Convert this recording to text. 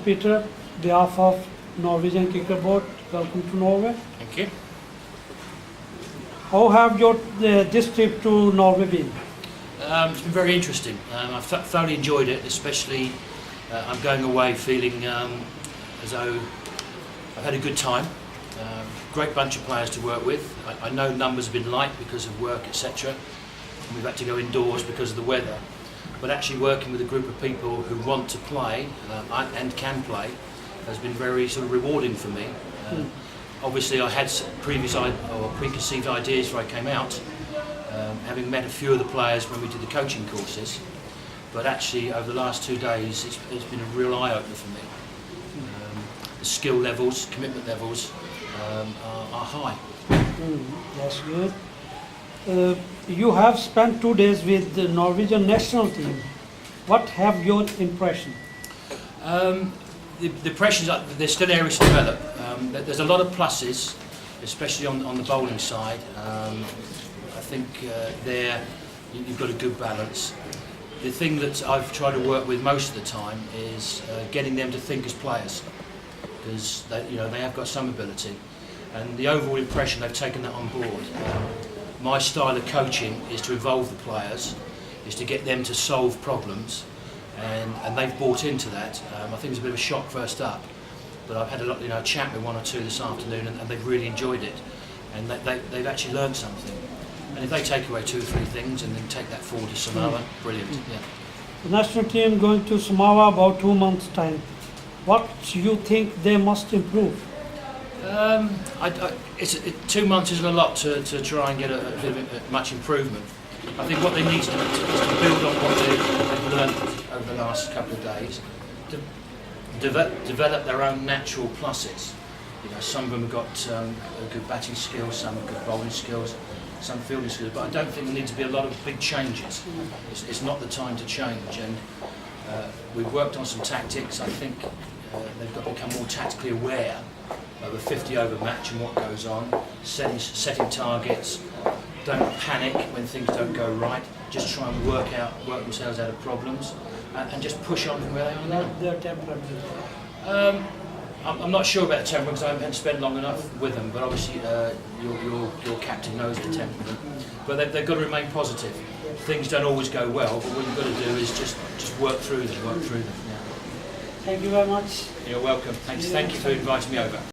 Peter, behalf of Norwegian Kicker Board, welcome to Norway. Thank you. How have your this trip to Norway been? It's been very interesting. I've thoroughly enjoyed it, especially I'm going away feeling as though I've had a good time. Great bunch of players to work with. I know numbers have been light because of work, etc. We've had to go indoors because of the weather. But actually working with a group of people who want to play and can play has been very sort of rewarding for me. Obviously I had some preconceived ideas before I came out, having met a few of the players when we did the coaching courses. But actually over the last 2 days it's been a real eye-opener for me. The skill levels, commitment levels are high. That's good. You have spent 2 days with the Norwegian national team. What have your impression? The impressions are there's still areas to develop. There's a lot of pluses, especially on the bowling side. I think there you've got a good balance. The thing that I've tried to work with most of the time is getting them to think as players, because they have got some ability, and the overall impression they've taken that on board. My style of coaching is to involve the players, is to get them to solve problems, and they've bought into that. I think it's a bit of a shock first up, but I've had a chat with 1 or 2 this afternoon, and they've really enjoyed it, and they've actually learned something. And if they take away 2 or 3 things and then take that forward to Samoa, brilliant. Yeah. The national team going to Samoa about 2 months' time. What you think they must improve? 2 months isn't a lot to try and get much improvement. I think what they need to do is to build on what they've learned over the last couple of days, to develop their own natural pluses. Some of them have got good batting skills, some have good bowling skills, some fielding skills, but I don't think there need to be a lot of big changes. It's not the time to change, and we've worked on some tactics. I think they've got to become more tactically aware of a 50-over match and what goes on, setting targets. Don't panic when things don't go right. Just try and work themselves out of problems, and just push on from where they are now. Their temperament. I'm not sure about the temperament because I haven't spent long enough with them. But obviously, your captain knows their temperament. But they've got to remain positive. Things don't always go well, but what you've got to do is just work through them. Yeah. Thank you very much. You're welcome. Thank you for inviting me over.